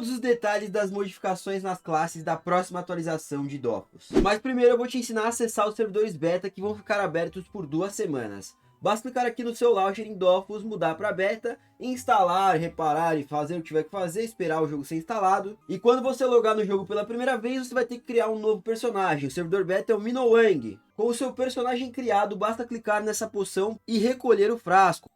todos os detalhes das modificações nas classes da próxima atualização de Dofus. Mas primeiro eu vou te ensinar a acessar os servidores beta que vão ficar abertos por 2 semanas. Basta clicar aqui no seu launcher em Dofus, mudar para beta, instalar, reparar e fazer o que tiver que fazer, esperar o jogo ser instalado. E quando você logar no jogo pela primeira vez, você vai ter que criar um novo personagem. O servidor beta é o Minowang. Com o seu personagem criado, basta clicar nessa poção e recolher o frasco.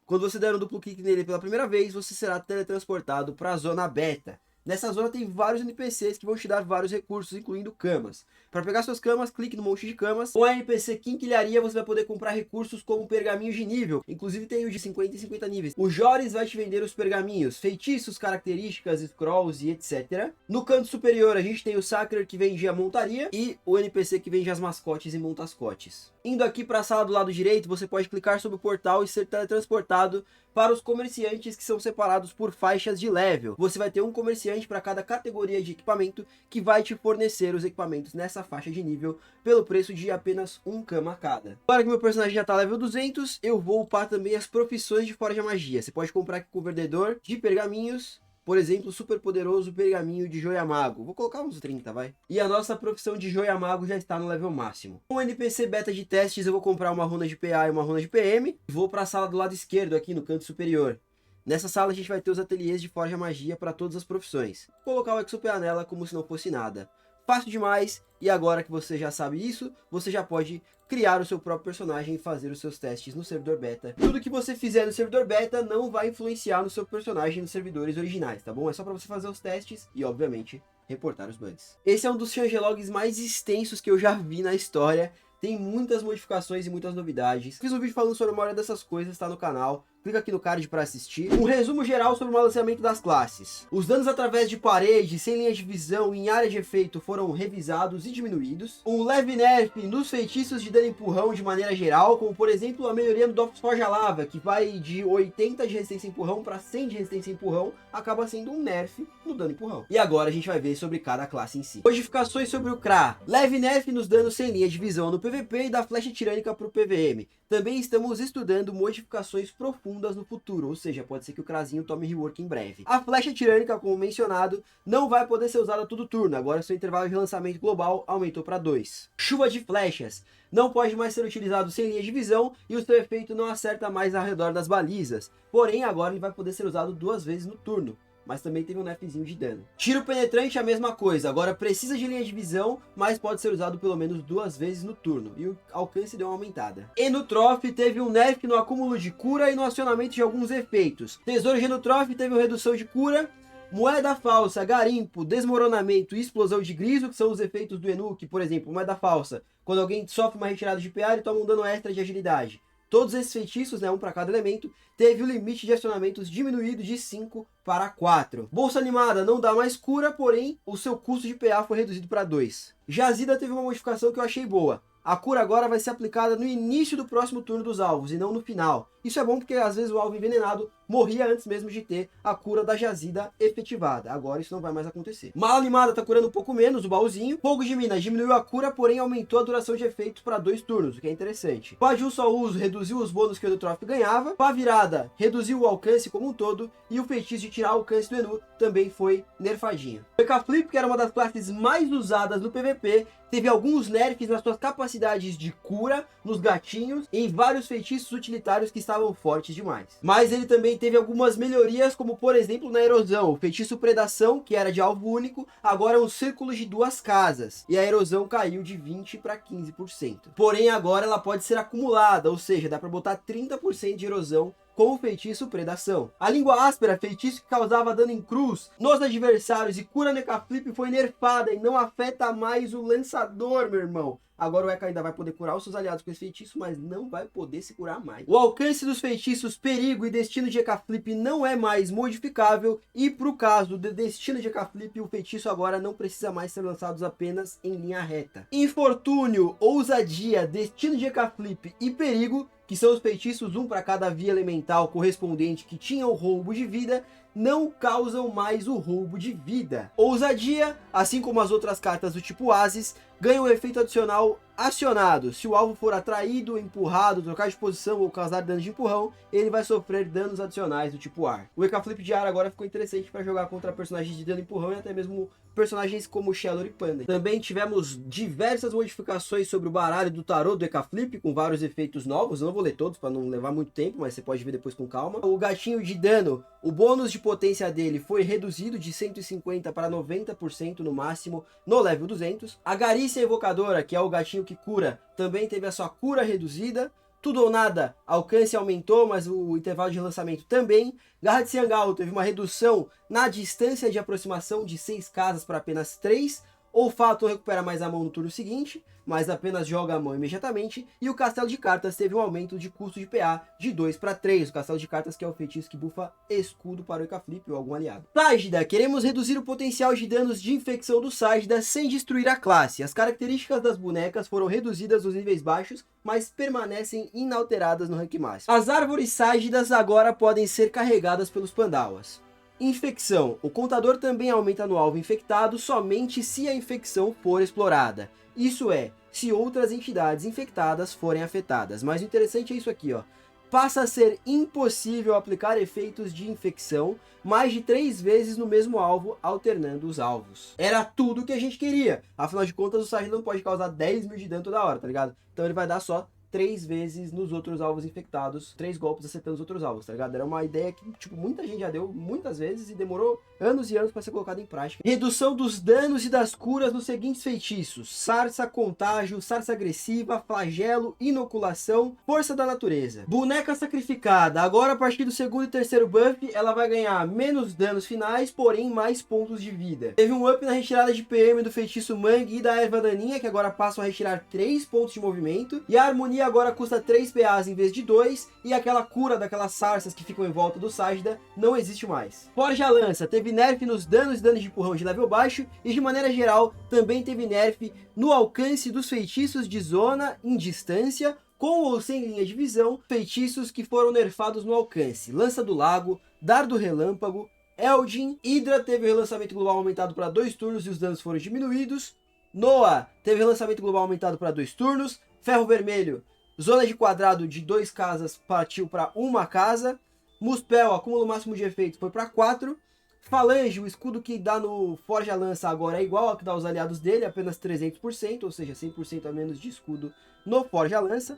Quando você der um duplo clique nele pela primeira vez, você será teletransportado para a zona beta. Nessa zona tem vários NPCs que vão te dar vários recursos, incluindo camas. Para pegar suas camas, clique no monte de camas. Com a NPC Quinquilharia, você vai poder comprar recursos como pergaminhos de nível. Inclusive tem o de 50 e 50 níveis. O Joris vai te vender os pergaminhos, feitiços, características, scrolls e etc. No canto superior, a gente tem o Sacrer que vende a montaria e o NPC que vende as mascotes e montascotes. Indo aqui para a sala do lado direito, você pode clicar sobre o portal e ser teletransportado para os comerciantes que são separados por faixas de level. Você vai ter um comerciante para cada categoria de equipamento que vai te fornecer os equipamentos nessa faixa de nível pelo preço de apenas 1 cama cada. Agora que meu personagem já está level 200, eu vou upar também as profissões de Forja Magia. Você pode comprar aqui com o vendedor de pergaminhos. Por exemplo, super poderoso pergaminho de Joia Mago. Vou colocar uns 30, vai. E a nossa profissão de Joia Mago já está no level máximo. Com o NPC beta de testes, eu vou comprar uma runa de PA e uma runa de PM. Vou para a sala do lado esquerdo, aqui no canto superior. Nessa sala a gente vai ter os ateliês de Forja Magia para todas as profissões. Vou colocar o Exo-PA nela como se não fosse nada. Fácil demais, e agora que você já sabe isso, você já pode criar o seu próprio personagem e fazer os seus testes no servidor beta. Tudo que você fizer no servidor beta não vai influenciar no seu personagem nos servidores originais, tá bom? É só para você fazer os testes e, obviamente, reportar os bugs. Esse é um dos changelogs mais extensos que eu já vi na história. Tem muitas modificações e muitas novidades. Fiz um vídeo falando sobre a maioria dessas coisas, tá no canal. Clica aqui no card para assistir. Um resumo geral sobre o balanceamento das classes. Os danos através de parede, sem linha de visão e em área de efeito foram revisados e diminuídos. Um leve nerf nos feitiços de dano empurrão de maneira geral, como por exemplo a melhoria no Dofus Forja Lava, que vai de 80 de resistência empurrão para 100 de resistência empurrão, acaba sendo um nerf no dano empurrão. E agora a gente vai ver sobre cada classe em si. Modificações sobre o Kra. Leve nerf nos danos sem linha de visão no PVP e da flecha tirânica para o PVM. Também estamos estudando modificações profundas no futuro, ou seja, pode ser que o Krazinho tome rework em breve. A flecha tirânica, como mencionado, não vai poder ser usada todo turno, agora seu intervalo de lançamento global aumentou para 2. Chuva de flechas. Não pode mais ser utilizado sem linha de visão e o seu efeito não acerta mais ao redor das balizas. Porém, agora ele vai poder ser usado 2 vezes no turno. Mas também teve um nerfzinho de dano. Tiro penetrante, a mesma coisa. Agora precisa de linha de visão, mas pode ser usado pelo menos 2 vezes no turno. E o alcance deu uma aumentada. Enotrof teve um nerf no acúmulo de cura e no acionamento de alguns efeitos. Tesouro de Enotrof teve uma redução de cura. Moeda falsa, garimpo, desmoronamento e explosão de griso, que são os efeitos do Enu, que, por exemplo, moeda falsa. Quando alguém sofre uma retirada de PA, ele toma um dano extra de agilidade. Todos esses feitiços, né, um para cada elemento, teve o limite de acionamentos diminuído de 5 para 4. Bolsa animada não dá mais cura, porém o seu custo de PA foi reduzido para 2. Jazida teve uma modificação que eu achei boa. A cura agora vai ser aplicada no início do próximo turno dos alvos e não no final. Isso é bom porque às vezes o alvo envenenado morria antes mesmo de ter a cura da jazida efetivada. Agora isso não vai mais acontecer. Mala animada tá curando um pouco menos, o baúzinho. Fogo de mina diminuiu a cura, porém aumentou a duração de efeitos para 2 turnos, o que é interessante. Pá de um só uso reduziu os bônus que o Enotrof ganhava. Pá virada reduziu o alcance como um todo. E o feitiço de tirar o alcance do Enu também foi nerfadinho. P.K. Flip, que era uma das classes mais usadas no PVP, teve alguns nerfs nas suas capacidades de cura, nos gatinhos e em vários feitiços utilitários que estavam fortes demais. Mas ele também teve algumas melhorias, como por exemplo na erosão. O feitiço predação, que era de alvo único, agora é um círculo de 2 casas. E a erosão caiu de 20% para 15%. Porém agora ela pode ser acumulada, ou seja, dá para botar 30% de erosão com o feitiço predação. A língua áspera, feitiço que causava dano em cruz nos adversários e cura no P.K. Flip, foi nerfada e não afeta mais o lançador, meu irmão. Agora o Eka ainda vai poder curar os seus aliados com esse feitiço, mas não vai poder se curar mais. O alcance dos feitiços Perigo e Destino de P.K. Flip não é mais modificável. E pro caso do Destino de P.K. Flip, o feitiço agora não precisa mais ser lançado apenas em linha reta. Infortúnio, Ousadia, Destino de P.K. Flip e Perigo, que são os feitiços, um para cada via elemental correspondente que tinha o roubo de vida, não causam mais o roubo de vida. Ousadia, assim como as outras cartas do tipo Ases, ganha um efeito adicional acionado. Se o alvo for atraído, empurrado, trocar de posição ou causar danos de empurrão, ele vai sofrer danos adicionais do tipo ar. O Ecaflip de ar agora ficou interessante para jogar contra personagens de dano empurrão e até mesmo personagens como Shellor e Panda. Também tivemos diversas modificações sobre o baralho do tarô do Ecaflip, com vários efeitos novos. Eu não vou ler todos para não levar muito tempo, mas você pode ver depois com calma. O gatinho de dano, o bônus de potência dele foi reduzido de 150 para 90% no máximo no level 200. A Garícia Evocadora, que é o gatinho que cura, também teve a sua cura reduzida. Tudo ou nada, alcance aumentou, mas o intervalo de lançamento também. Garra de Siangao teve uma redução na distância de aproximação de 6 casas para apenas 3. Olfato recupera mais a mão no turno seguinte, mas apenas joga a mão imediatamente. E o Castelo de Cartas teve um aumento de custo de PA de 2 para 3. O Castelo de Cartas, que é o feitiço que bufa escudo para o Ecaflip ou algum aliado. Ságida, queremos reduzir o potencial de danos de infecção do Ságida sem destruir a classe. As características das bonecas foram reduzidas nos níveis baixos, mas permanecem inalteradas no rank máximo. As árvores Ságidas agora podem ser carregadas pelos Pandawas. Infecção. O contador também aumenta no alvo infectado somente se a infecção for explorada. Isso é, se outras entidades infectadas forem afetadas. Mas o interessante é isso aqui, ó. Passa a ser impossível aplicar efeitos de infecção mais de 3 vezes no mesmo alvo, alternando os alvos. Era tudo que a gente queria. Afinal de contas, o Ságida não pode causar 10 mil de dano toda hora, tá ligado? Então ele vai dar só 3 vezes nos outros alvos infectados, 3 golpes acertando os outros alvos, tá ligado? Era uma ideia que, tipo, muita gente já deu muitas vezes e demorou anos e anos para ser colocada em prática. Redução dos danos e das curas nos seguintes feitiços: Sarça, Contágio, Sarça Agressiva, Flagelo, Inoculação, Força da Natureza. Boneca Sacrificada. Agora, a partir do segundo e terceiro buff, ela vai ganhar menos danos finais, porém mais pontos de vida. Teve um up na retirada de PM do feitiço Mangue e da Erva Daninha, que agora passam a retirar 3 pontos de movimento. E a Harmonia agora custa 3 PAs em vez de 2, e aquela cura daquelas sarças que ficam em volta do Ságida não existe mais. Forja a Lança teve nerf nos danos e danos de empurrão de level baixo, e de maneira geral também teve nerf no alcance dos feitiços de zona em distância, com ou sem linha de visão, feitiços que foram nerfados no alcance. Lança do Lago, Dardo Relâmpago, Eldin. Hydra teve o relançamento global aumentado para 2 turnos e os danos foram diminuídos. Noah teve relançamento global aumentado para 2 turnos. Ferro Vermelho, zona de quadrado de 2 casas partiu para 1 casa. Muspel, acúmulo máximo de efeitos, foi para 4. Falange, o escudo que dá no Forja Lança agora é igual ao que dá aos aliados dele, apenas 300%, ou seja, 100% a menos de escudo no Forja Lança.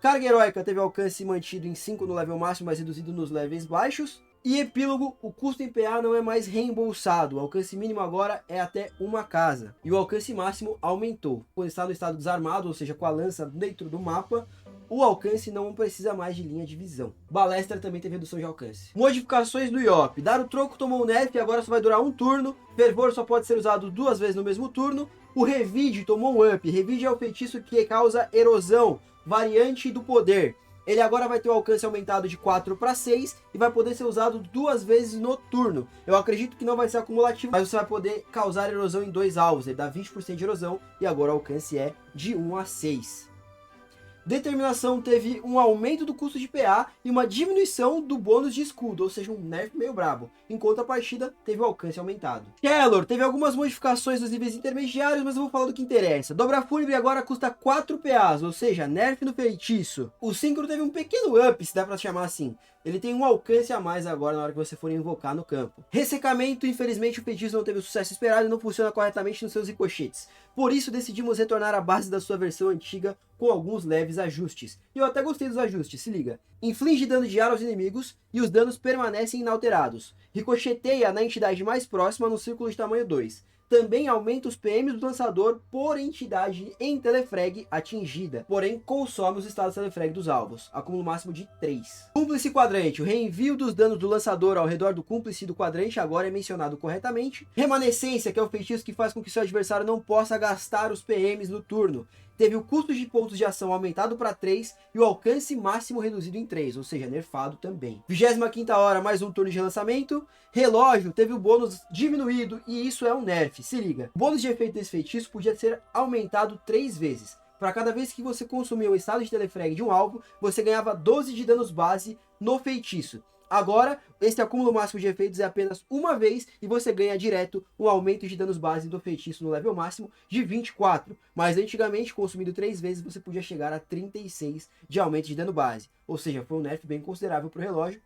Carga Heróica teve alcance mantido em 5 no level máximo, mas reduzido nos levels baixos. E Epílogo, o custo em PA não é mais reembolsado, o alcance mínimo agora é até 1 casa. E o alcance máximo aumentou. Quando está no estado desarmado, ou seja, com a lança dentro do mapa, o alcance não precisa mais de linha de visão. Balestra também teve redução de alcance. Modificações do IOP. Dar o troco tomou um nerf e agora só vai durar 1 turno. Fervor só pode ser usado 2 vezes no mesmo turno. O Revide tomou um up. Revide é o feitiço que causa erosão, variante do poder. Ele agora vai ter o alcance aumentado de 4 para 6 e vai poder ser usado 2 vezes no turno. Eu acredito que não vai ser acumulativo, mas você vai poder causar erosão em 2 alvos. Ele dá 20% de erosão e agora o alcance é de 1 a 6. Determinação teve um aumento do custo de PA e uma diminuição do bônus de escudo, ou seja, um nerf meio brabo, enquanto a partida teve o alcance aumentado. Shellor teve algumas modificações nos níveis intermediários, mas eu vou falar do que interessa. Dobra Fúnebre agora custa 4 PAs, ou seja, nerf no feitiço. O Synchro teve um pequeno up, se dá pra chamar assim. Ele tem um alcance a mais agora na hora que você for invocar no campo. Ressecamento, infelizmente o feitiço não teve o sucesso esperado e não funciona corretamente nos seus ricochetes. Por isso decidimos retornar à base da sua versão antiga com alguns leves ajustes. E eu até gostei dos ajustes, se liga. Inflige dano de ar aos inimigos e os danos permanecem inalterados. Ricocheteia na entidade mais próxima no círculo de tamanho 2. Também aumenta os PMs do lançador por entidade em telefrag atingida, porém consome os estados telefrag dos alvos, acúmulo máximo de 3. Cúmplice Quadrante, o reenvio dos danos do lançador ao redor do cúmplice do quadrante agora é mencionado corretamente. Remanescência, que é o feitiço que faz com que seu adversário não possa gastar os PMs no turno. Teve o custo de pontos de ação aumentado para 3 e o alcance máximo reduzido em 3, ou seja, nerfado também. 25ª hora, mais um turno de relançamento. Relógio teve o bônus diminuído e isso é um nerf, se liga. O bônus de efeito desse feitiço podia ser aumentado 3 vezes. Para cada vez que você consumia o estado de telefrag de um alvo, você ganhava 12 de danos base no feitiço. Agora, esse acúmulo máximo de efeitos é apenas uma vez e você ganha direto um aumento de danos base do feitiço no level máximo de 24. Mas antigamente, consumindo 3 vezes, você podia chegar a 36 de aumento de dano base. Ou seja, foi um nerf bem considerável para o relógio.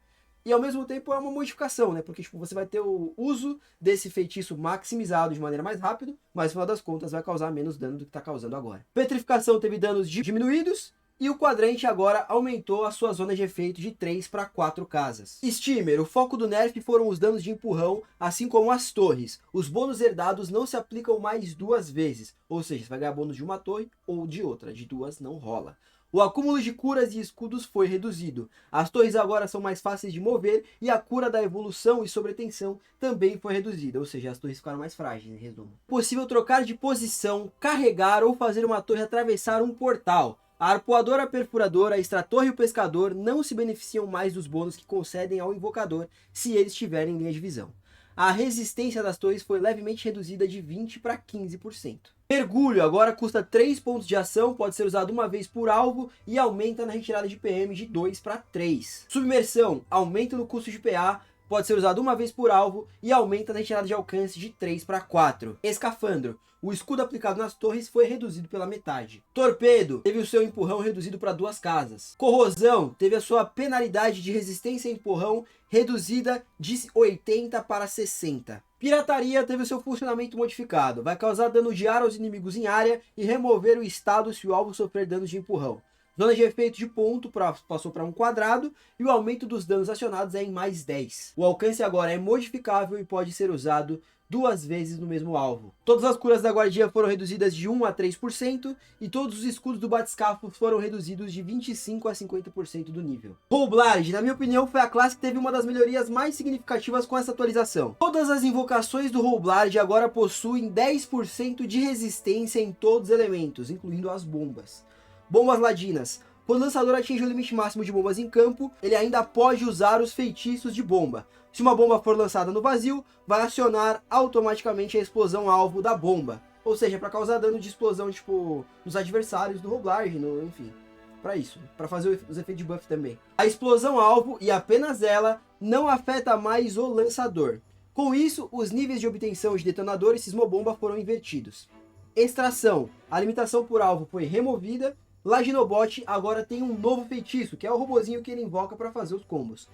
E ao mesmo tempo é uma modificação, né? Porque tipo, você vai ter o uso desse feitiço maximizado de maneira mais rápida, mas no final das contas vai causar menos dano do que está causando agora. Petrificação teve danos diminuídos. E o quadrante agora aumentou a sua zona de efeito de 3 para 4 casas. Steamer, o foco do nerf foram os danos de empurrão, assim como as torres. Os bônus herdados não se aplicam mais 2 vezes, ou seja, você vai ganhar bônus de uma torre ou de outra, de 2 não rola. O acúmulo de curas e escudos foi reduzido. As torres agora são mais fáceis de mover e a cura da evolução e sobretensão também foi reduzida, ou seja, as torres ficaram mais frágeis, em resumo. Possível trocar de posição, carregar ou fazer uma torre atravessar um portal. A arpoadora, a perfuradora, a extrator e o pescador não se beneficiam mais dos bônus que concedem ao invocador se eles estiverem em linha de visão. A resistência das torres foi levemente reduzida de 20 para 15%. Mergulho agora custa 3 pontos de ação, pode ser usado uma vez por alvo e aumenta na retirada de PM de 2 para 3. Submersão, aumenta no custo de PA, pode ser usado uma vez por alvo e aumenta na retirada de alcance de 3 para 4. Escafandro, o escudo aplicado nas torres foi reduzido pela metade. Torpedo teve o seu empurrão reduzido para 2 casas. Corrosão teve a sua penalidade de resistência a empurrão reduzida de 80 para 60. Pirataria teve o seu funcionamento modificado. Vai causar dano de ar aos inimigos em área e remover o estado se o alvo sofrer danos de empurrão. Zona de efeito de ponto passou para um quadrado e o aumento dos danos acionados é em mais 10. O alcance agora é modificável e pode ser usado 2 vezes no mesmo alvo. Todas as curas da guardia foram reduzidas de 1 a 3% e todos os escudos do batiscafo foram reduzidos de 25 a 50% do nível. Rollblade, na minha opinião, foi a classe que teve uma das melhorias mais significativas com essa atualização. Todas as invocações do Rollblade agora possuem 10% de resistência em todos os elementos, incluindo as bombas. Bombas ladinas. Quando o lançador atinge o limite máximo de bombas em campo, ele ainda pode usar os feitiços de bomba. Se uma bomba for lançada no vazio, vai acionar automaticamente a explosão alvo da bomba. Ou seja, para causar dano de explosão, tipo, nos adversários do Rollblade, enfim, para isso, para fazer os efeitos de buff também. A explosão alvo, e apenas ela, não afeta mais o lançador. Com isso, os níveis de obtenção de detonador e sismobomba foram invertidos. Extração. A limitação por alvo foi removida. Laginobot agora tem um novo feitiço, que é o robozinho que ele invoca para fazer os combos.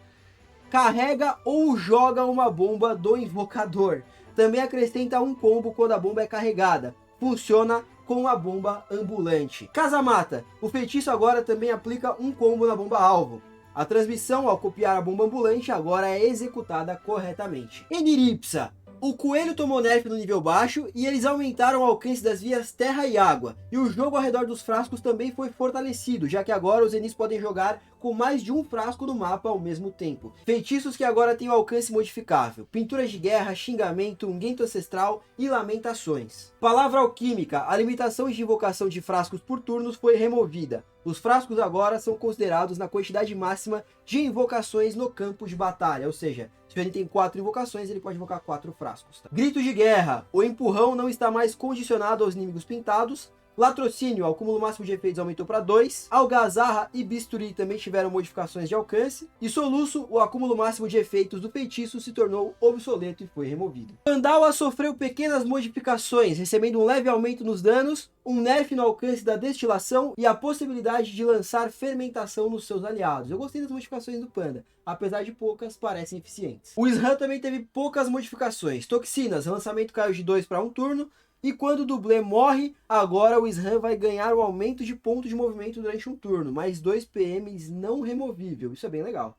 Carrega ou joga uma bomba do invocador. Também acrescenta um combo quando a bomba é carregada. Funciona com a bomba ambulante. Casamata. O feitiço agora também aplica um combo na bomba alvo. A transmissão ao copiar a bomba ambulante agora é executada corretamente. Eniripsa. O coelho tomou nerf no nível baixo e eles aumentaram o alcance das vias terra e água. E o jogo ao redor dos frascos também foi fortalecido, já que agora os Enis podem jogar com mais de um frasco no mapa ao mesmo tempo. Feitiços que agora têm o alcance modificável. Pinturas de guerra, xingamento, unguento ancestral e lamentações. Palavra alquímica. A limitação de invocação de frascos por turnos foi removida. Os frascos agora são considerados na quantidade máxima de invocações no campo de batalha, ou seja, se ele tem 4 invocações, ele pode invocar 4 frascos. Tá? Gritos de guerra. O empurrão não está mais condicionado aos inimigos pintados. Latrocínio, o acúmulo máximo de efeitos aumentou para 2. Algazarra e bisturi também tiveram modificações de alcance. E soluço, o acúmulo máximo de efeitos do feitiço se tornou obsoleto e foi removido. Pandawa sofreu pequenas modificações, recebendo um leve aumento nos danos, um nerf no alcance da destilação e a possibilidade de lançar fermentação nos seus aliados. Eu gostei das modificações do Panda, apesar de poucas, parecem eficientes. O Sran também teve poucas modificações. Toxinas, lançamento caiu de 2 para 1 turno. E quando o dublê morre, agora o Sran vai ganhar o aumento de ponto de movimento durante um turno, mais 2 PMs não removível, isso é bem legal.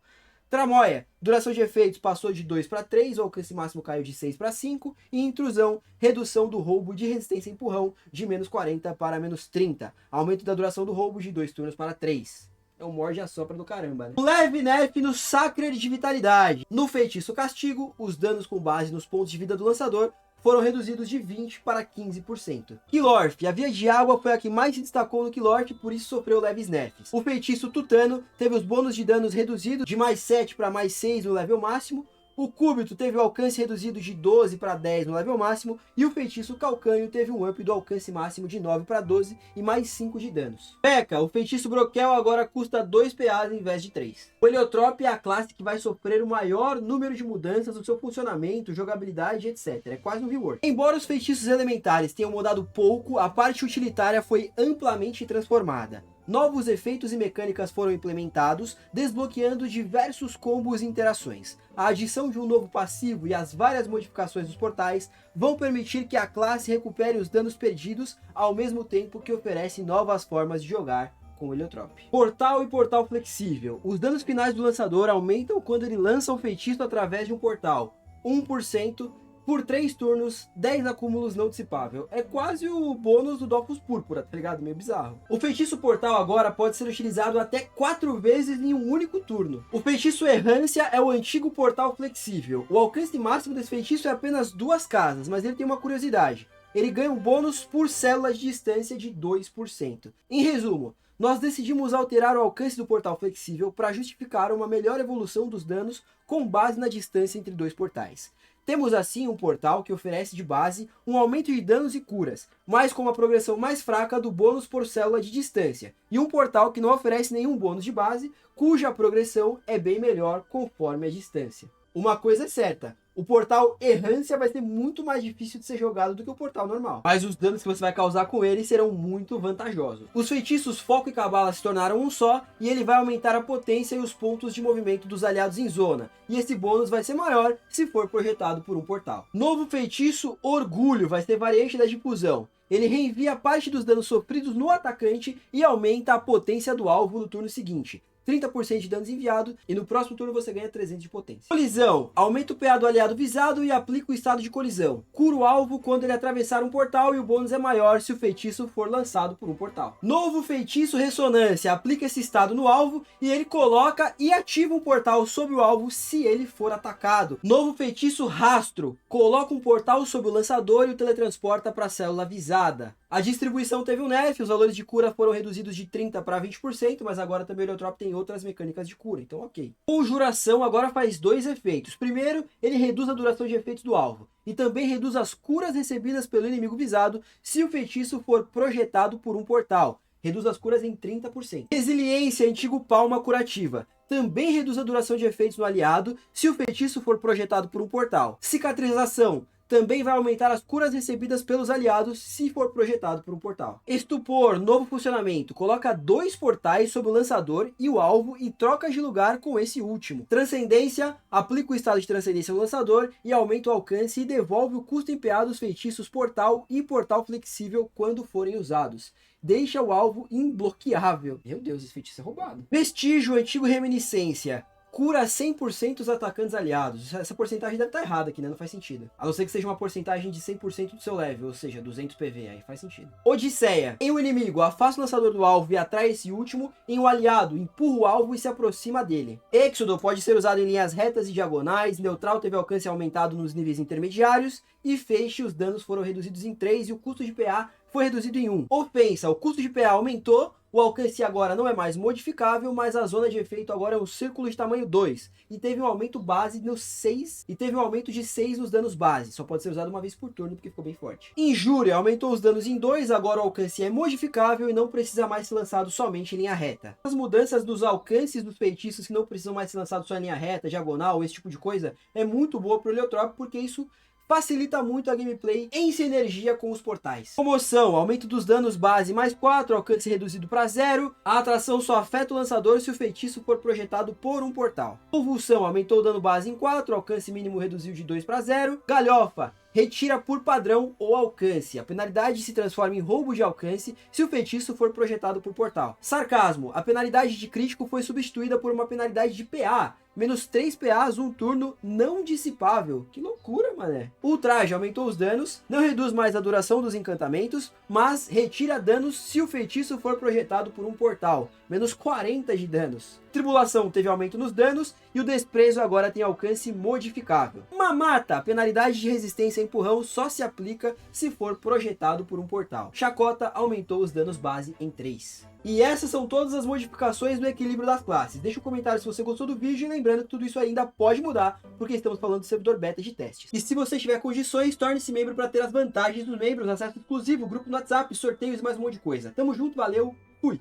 Tramóia, duração de efeitos passou de 2 para 3, o alcance máximo caiu de 6 para 5, e intrusão, redução do roubo de resistência e empurrão de menos 40 para menos 30, aumento da duração do roubo de 2 turnos para 3. É um morde a sopra do caramba, né? Leve nerf no Sacred de Vitalidade. No feitiço castigo, os danos com base nos pontos de vida do lançador foram reduzidos de 20 para 15%. Kilorth, a via de água foi a que mais se destacou no Kilorth, por isso sofreu leves nerfs. O feitiço Tutano teve os bônus de danos reduzidos de mais 7 para mais 6 no level máximo. O Cúbito teve o alcance reduzido de 12 para 10 no level máximo, e o feitiço Calcânio teve um up do alcance máximo de 9 para 12 e mais 5 de danos. P.E.K.K.A, o feitiço Broquel agora custa 2 PAs em vez de 3. O Heliotrope é a classe que vai sofrer o maior número de mudanças no seu funcionamento, jogabilidade, etc. É quase um rework. Embora os feitiços elementares tenham mudado pouco, a parte utilitária foi amplamente transformada. Novos efeitos e mecânicas foram implementados, desbloqueando diversos combos e interações. A adição de um novo passivo e as várias modificações dos portais vão permitir que a classe recupere os danos perdidos, ao mesmo tempo que oferece novas formas de jogar com o Heliotrope. Portal e portal flexível. Os danos finais do lançador aumentam quando ele lança o feitiço através de um portal. 1%. Por 3 turnos, 10 acúmulos não dissipável. É quase o bônus do Dofus Púrpura, tá ligado? Meio bizarro. O feitiço Portal agora pode ser utilizado até 4 vezes em um único turno. O feitiço Errância é o antigo Portal Flexível. O alcance máximo desse feitiço é apenas 2 casas, mas ele tem uma curiosidade. Ele ganha um bônus por célula de distância de 2%. Em resumo, nós decidimos alterar o alcance do Portal Flexível para justificar uma melhor evolução dos danos com base na distância entre 2 portais. Temos assim um portal que oferece de base um aumento de danos e curas, mas com uma progressão mais fraca do bônus por célula de distância, e um portal que não oferece nenhum bônus de base, cuja progressão é bem melhor conforme a distância. Uma coisa é certa, o portal Errância vai ser muito mais difícil de ser jogado do que o portal normal, mas os danos que você vai causar com ele serão muito vantajosos. Os feitiços Foco e Cabala se tornaram um só, e ele vai aumentar a potência e os pontos de movimento dos aliados em zona, e esse bônus vai ser maior se for projetado por um portal. Novo feitiço Orgulho vai ser variante da difusão. Ele reenvia parte dos danos sofridos no atacante e aumenta a potência do alvo no turno seguinte. 30% de danos enviados, e no próximo turno você ganha 300 de potência. Colisão. Aumenta o PA do aliado visado e aplica o estado de colisão. Cura o alvo quando ele atravessar um portal, e o bônus é maior se o feitiço for lançado por um portal. Novo feitiço Ressonância. Aplica esse estado no alvo e ele coloca e ativa um portal sobre o alvo se ele for atacado. Novo feitiço Rastro. Coloca um portal sobre o lançador e o teletransporta para a célula visada. A distribuição teve um nerf, os valores de cura foram reduzidos de 30% para 20%, mas agora também o Heliotrope tem outras mecânicas de cura, então ok. Conjuração agora faz 2 efeitos. Primeiro, ele reduz a duração de efeitos do alvo, e também reduz as curas recebidas pelo inimigo visado se o feitiço for projetado por um portal. Reduz as curas em 30%. Resiliência, antigo palma curativa. Também reduz a duração de efeitos no aliado se o feitiço for projetado por um portal. Cicatrização. Também vai aumentar as curas recebidas pelos aliados se for projetado por um portal. Estupor, novo funcionamento. Coloca 2 portais sobre o lançador e o alvo e troca de lugar com esse último. Transcendência, aplica o estado de transcendência no lançador e aumenta o alcance e devolve o custo em PA dos feitiços Portal e Portal Flexível quando forem usados. Deixa o alvo imbloqueável. Meu Deus, esse feitiço é roubado. Vestígio, antigo reminiscência. Cura 100% os atacantes aliados. Essa porcentagem deve estar errada aqui, né? Não faz sentido. A não ser que seja uma porcentagem de 100% do seu level, ou seja, 200 PV, aí faz sentido. Odisseia. Em um inimigo, afasta o lançador do alvo e atrai esse último. Em um aliado, empurra o alvo e se aproxima dele. Êxodo pode ser usado em linhas retas e diagonais. Neutral teve alcance aumentado nos níveis intermediários. E Feixe, os danos foram reduzidos em 3 e o custo de PA foi reduzido em 1. Ofensa, o custo de PA aumentou. O alcance agora não é mais modificável, mas a zona de efeito agora é um círculo de tamanho 2. E teve um aumento base no 6. E teve um aumento de 6 nos danos base. Só pode ser usado uma vez por turno, porque ficou bem forte. Injúria, aumentou os danos em 2. Agora o alcance é modificável e não precisa mais ser lançado somente em linha reta. As mudanças dos alcances dos feitiços que não precisam mais ser lançados só em linha reta, diagonal, esse tipo de coisa, é muito boa para o Heliotrope, porque isso facilita muito a gameplay em sinergia com os portais. Comoção, aumento dos danos base mais 4, alcance reduzido para 0. A atração só afeta o lançador se o feitiço for projetado por um portal. Convulsão, aumentou o dano base em 4, alcance mínimo reduziu de 2 para 0. Galhofa, retira por padrão o alcance. A penalidade se transforma em roubo de alcance se o feitiço for projetado por portal. Sarcasmo, a penalidade de crítico foi substituída por uma penalidade de PA. Menos 3 PAs, um turno não dissipável. Que loucura, mané. Ultraje aumentou os danos, não reduz mais a duração dos encantamentos, mas retira danos se o feitiço for projetado por um portal. Menos 40 de danos. Tribulação teve aumento nos danos e o desprezo agora tem alcance modificável. Mamata, a penalidade de resistência a empurrão só se aplica se for projetado por um portal. Chacota aumentou os danos base em 3. E essas são todas as modificações no equilíbrio das classes. Deixa um comentário se você gostou do vídeo e lembrando que tudo isso ainda pode mudar, porque estamos falando do servidor beta de testes. E se você tiver condições, torne-se membro para ter as vantagens dos membros, acesso exclusivo, grupo no WhatsApp, sorteios e mais um monte de coisa. Tamo junto, valeu, fui!